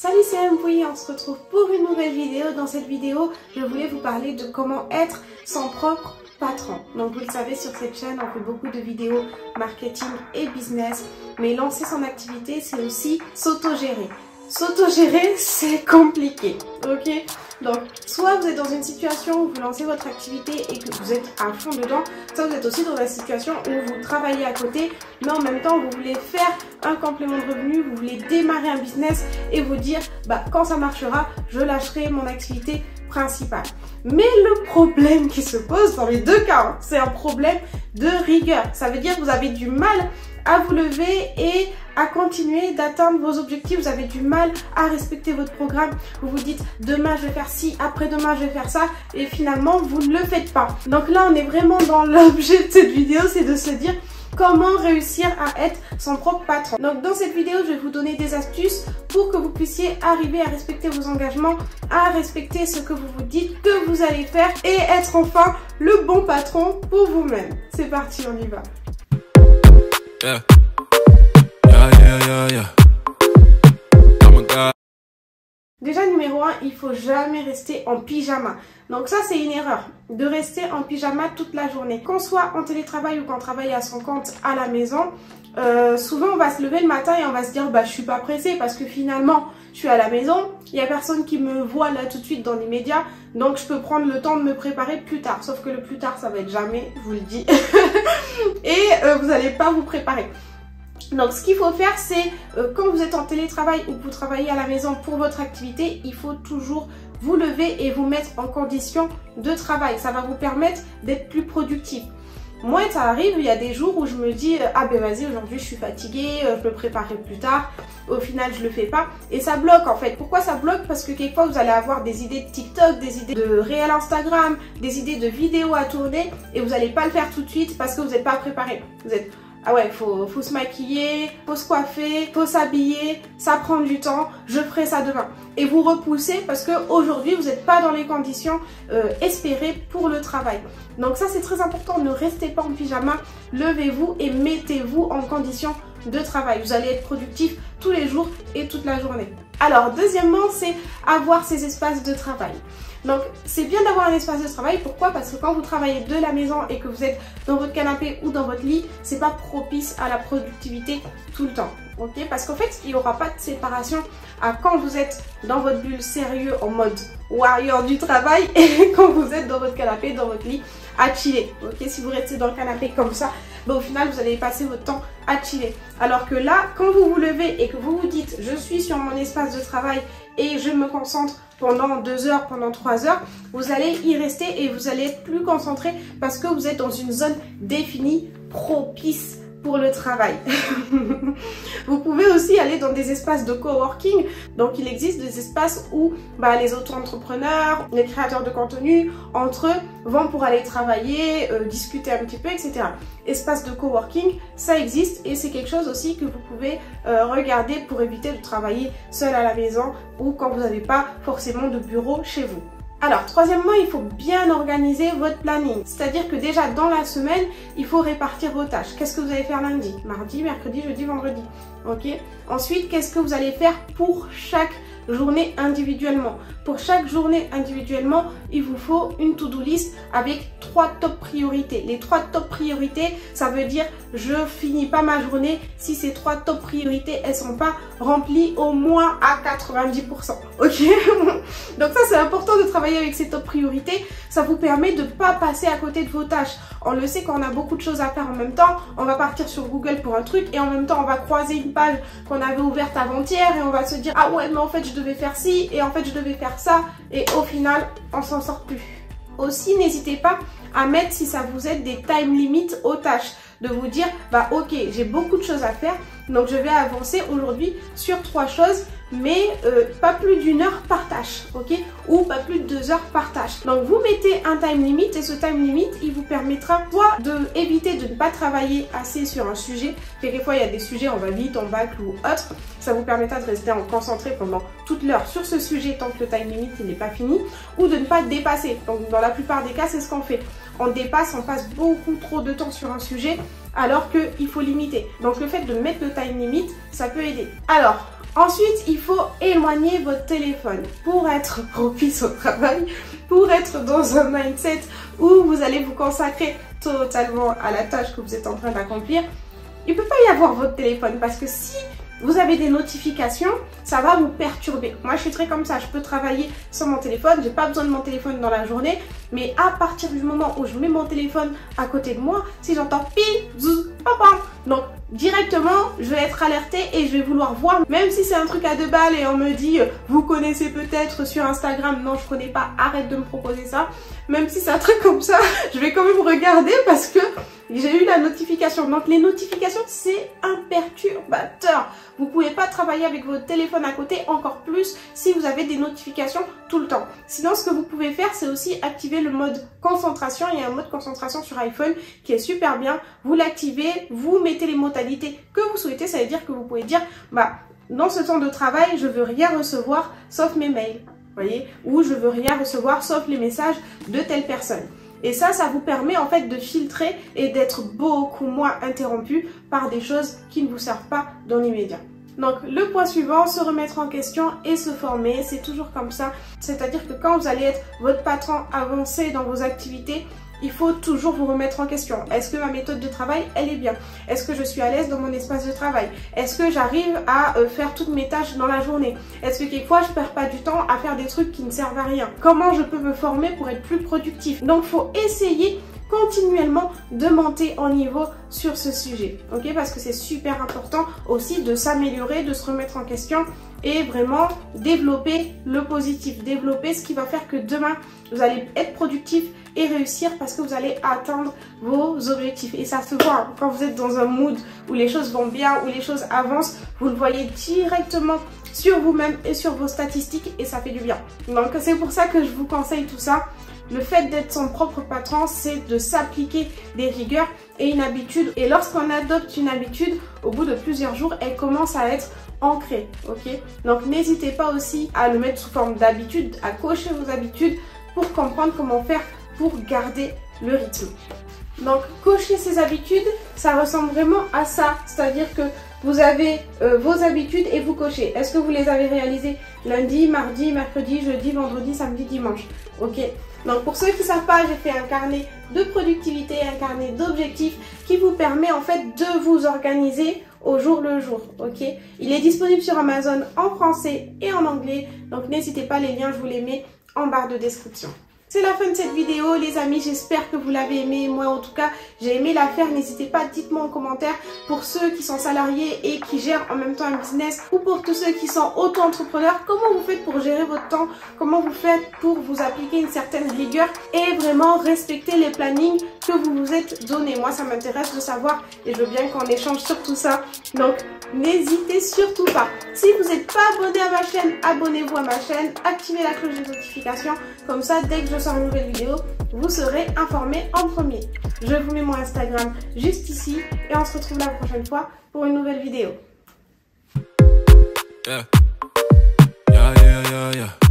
Salut, c'est Mpouy, on se retrouve pour une nouvelle vidéo. Dans cette vidéo, je voulais vous parler de comment être son propre patron. Donc vous le savez, sur cette chaîne, on fait beaucoup de vidéos marketing et business. Mais lancer son activité, c'est aussi s'autogérer. S'autogérer, c'est compliqué, ok? Donc, soit vous êtes dans une situation où vous lancez votre activité et que vous êtes à fond dedans, soit vous êtes aussi dans la situation où vous travaillez à côté, mais en même temps, vous voulez faire un complément de revenu, vous voulez démarrer un business et vous dire, bah, quand ça marchera, je lâcherai mon activité principale. Mais le problème qui se pose dans les deux cas, hein, c'est un problème de rigueur. Ça veut dire que vous avez du mal à vous lever et à continuer d'atteindre vos objectifs. Vous avez du mal à respecter votre programme. Vous vous dites demain je vais faire ci, après-demain je vais faire ça et finalement vous ne le faites pas. Donc là on est vraiment dans l'objet de cette vidéo, c'est de se dire comment réussir à être son propre patron. Donc dans cette vidéo, je vais vous donner des astuces pour que vous puissiez arriver à respecter vos engagements, à respecter ce que vous vous dites que vous allez faire et être enfin le bon patron pour vous-même. C'est parti, on y va. Yeah. Déjà numéro 1, il faut jamais rester en pyjama. Donc ça c'est une erreur, de rester en pyjama toute la journée. Qu'on soit en télétravail ou qu'on travaille à son compte à la maison, souvent on va se lever le matin et on va se dire bah je suis pas pressée parce que finalement je suis à la maison, il y a personne qui me voit là tout de suite dans l'immédiat, donc je peux prendre le temps de me préparer plus tard. Sauf que le plus tard ça va être jamais, je vous le dis, et vous n'allez pas vous préparer. Donc ce qu'il faut faire c'est, quand vous êtes en télétravail ou que vous travaillez à la maison pour votre activité, il faut toujours vous lever et vous mettre en condition de travail. Ça va vous permettre d'être plus productif. Moi ça arrive, il y a des jours où je me dis ah ben vas-y aujourd'hui je suis fatiguée, je me préparerai plus tard. Au final je le fais pas et ça bloque en fait. Pourquoi ça bloque? Parce que quelquefois vous allez avoir des idées de TikTok, des idées de réel Instagram, des idées de vidéos à tourner et vous n'allez pas le faire tout de suite parce que vous n'êtes pas préparé. Vous êtes ah ouais, faut se maquiller, faut se coiffer, faut s'habiller, ça prend du temps, je ferai ça demain. Et vous repoussez parce que aujourd'hui vous n'êtes pas dans les conditions espérées pour le travail. Donc ça c'est très important, ne restez pas en pyjama, levez-vous et mettez-vous en condition de travail. Vous allez être productif tous les jours et toute la journée. Alors deuxièmement, c'est avoir ces espaces de travail. Donc c'est bien d'avoir un espace de travail, pourquoi? Parce que quand vous travaillez de la maison et que vous êtes dans votre canapé ou dans votre lit, c'est pas propice à la productivité tout le temps. Ok? Parce qu'en fait, il n'y aura pas de séparation à quand vous êtes dans votre bulle sérieux en mode warrior du travail et quand vous êtes dans votre canapé, dans votre lit à chiller. Ok? Si vous restez dans le canapé comme ça, bah, au final vous allez passer votre temps à chiller. Alors que là, quand vous vous levez et que vous vous dites je suis sur mon espace de travail et je me concentre pendant 2 heures, pendant 3 heures, vous allez y rester et vous allez être plus concentré parce que vous êtes dans une zone définie propice pour le travail. Vous pouvez aussi aller dans des espaces de coworking. Donc il existe des espaces où bah, les auto-entrepreneurs, les créateurs de contenu, entre eux, vont pour aller travailler, discuter un petit peu, etc. Espace de coworking, ça existe et c'est quelque chose aussi que vous pouvez regarder pour éviter de travailler seul à la maison ou quand vous n'avez pas forcément de bureau chez vous. Alors, troisièmement, il faut bien organiser votre planning. C'est-à-dire que déjà dans la semaine, il faut répartir vos tâches. Qu'est-ce que vous allez faire lundi, mardi, mercredi, jeudi, vendredi? Ok. Ensuite, qu'est-ce que vous allez faire pour chaque journée individuellement? Pour chaque journée individuellement, il vous faut une to-do list avec 3 top priorités. Les 3 top priorités, ça veut dire je finis pas ma journée si ces 3 top priorités, elles sont pas remplies au moins à 90%. Ok? Donc ça, c'est important de travailler avec ces top priorités. Ça vous permet de pas passer à côté de vos tâches. On le sait, quand on a beaucoup de choses à faire en même temps, on va partir sur Google pour un truc et en même temps, on va croiser une page qu'on avait ouverte avant-hier et on va se dire ah ouais, mais en fait, je devais faire ci et en fait, je devais faire ça et au final, on s'en sort plus. Aussi, n'hésitez pas à mettre, si ça vous aide, des time limits aux tâches. De vous dire, bah ok, j'ai beaucoup de choses à faire, donc je vais avancer aujourd'hui sur 3 choses, mais pas plus d'1 heure par tâche, ok? Ou pas plus de 2 heures par tâche. Donc vous mettez un time limit et ce time limit, il vous permettra soit d'éviter de ne pas travailler assez sur un sujet. Quelquefois, il y a des sujets, on va vite, on bâcle ou autre. Ça vous permettra de rester concentré pendant toute l'heure sur ce sujet tant que le time limit n'est pas fini, ou de ne pas dépasser. Donc dans la plupart des cas, c'est ce qu'on fait. On dépasse, on passe beaucoup trop de temps sur un sujet alors qu'il faut limiter. Donc le fait de mettre le time limit, ça peut aider. Alors, Ensuite, il faut éloigner votre téléphone pour être propice au travail, pour être dans un mindset où vous allez vous consacrer totalement à la tâche que vous êtes en train d'accomplir. Il ne peut pas y avoir votre téléphone parce que si vous avez des notifications, ça va vous perturber. Moi, je suis très comme ça. Je peux travailler sans mon téléphone. J'ai pas besoin de mon téléphone dans la journée. Mais à partir du moment où je mets mon téléphone à côté de moi, si j'entends ping, zouz, papa, donc directement, je vais être alertée et je vais vouloir voir. Même si c'est un truc à 2 balles et on me dit, vous connaissez peut-être sur Instagram. Non, je connais pas. Arrête de me proposer ça. Même si c'est un truc comme ça, je vais quand même regarder parce que j'ai eu la notification. Donc les notifications, c'est un perturbateur. Vous pouvez pas travailler avec votre téléphone à côté, encore plus si vous avez des notifications tout le temps. Sinon, ce que vous pouvez faire, c'est aussi activer le mode concentration. Il y a un mode concentration sur iPhone qui est super bien. Vous l'activez, vous mettez les modalités que vous souhaitez. Ça veut dire que vous pouvez dire, dans ce temps de travail, je veux rien recevoir sauf mes mails. Voyez, ou je veux rien recevoir sauf les messages de telle personne. Et ça vous permet en fait de filtrer et d'être beaucoup moins interrompu par des choses qui ne vous servent pas dans l'immédiat. Donc le point suivant, se remettre en question et se former, c'est toujours comme ça. C'est-à-dire que quand vous allez être votre patron avancé dans vos activités, il faut toujours vous remettre en question. Est-ce que ma méthode de travail, elle est bien? Est-ce que je suis à l'aise dans mon espace de travail? Est-ce que j'arrive à faire toutes mes tâches dans la journée? Est-ce que quelquefois je perds pas du temps à faire des trucs qui ne servent à rien? Comment je peux me former pour être plus productif? Donc il faut essayer continuellement de monter en niveau sur ce sujet, ok? Parce que c'est super important aussi de s'améliorer, de se remettre en question et vraiment développer le positif, développer ce qui va faire que demain vous allez être productif et réussir parce que vous allez atteindre vos objectifs. Et ça se voit quand vous êtes dans un mood où les choses vont bien, où les choses avancent, vous le voyez directement sur vous-même et sur vos statistiques et ça fait du bien. Donc c'est pour ça que je vous conseille tout ça. Le fait d'être son propre patron, c'est de s'appliquer des rigueurs et une habitude. Et lorsqu'on adopte une habitude, au bout de plusieurs jours, elle commence à être ancrée, ok? Donc n'hésitez pas aussi à le mettre sous forme d'habitude, à cocher vos habitudes pour comprendre comment faire pour garder le rythme. Donc cocher ses habitudes, ça ressemble vraiment à ça, c'est-à-dire que vous avez vos habitudes et vous cochez. Est-ce que vous les avez réalisées lundi, mardi, mercredi, jeudi, vendredi, samedi, dimanche? Ok. Donc pour ceux qui ne savent pas, j'ai fait un carnet de productivité, un carnet d'objectifs qui vous permet en fait de vous organiser au jour le jour. Ok. Il est disponible sur Amazon en français et en anglais. Donc n'hésitez pas, les liens je vous les mets en barre de description. C'est la fin de cette vidéo les amis, j'espère que vous l'avez aimé. Moi en tout cas j'ai aimé la faire. N'hésitez pas, dites-moi en commentaire pour ceux qui sont salariés et qui gèrent en même temps un business, ou pour tous ceux qui sont auto-entrepreneurs, comment vous faites pour gérer votre temps, comment vous faites pour vous appliquer une certaine rigueur et vraiment respecter les plannings que vous vous êtes donné. Moi ça m'intéresse de savoir et je veux bien qu'on échange sur tout ça. Donc n'hésitez surtout pas. Si vous n'êtes pas abonné à ma chaîne, abonnez-vous à ma chaîne, activez la cloche de notification, comme ça dès que je sors une nouvelle vidéo, vous serez informé en premier. Je vous mets mon Instagram juste ici et on se retrouve la prochaine fois pour une nouvelle vidéo. Yeah. Yeah, yeah, yeah, yeah.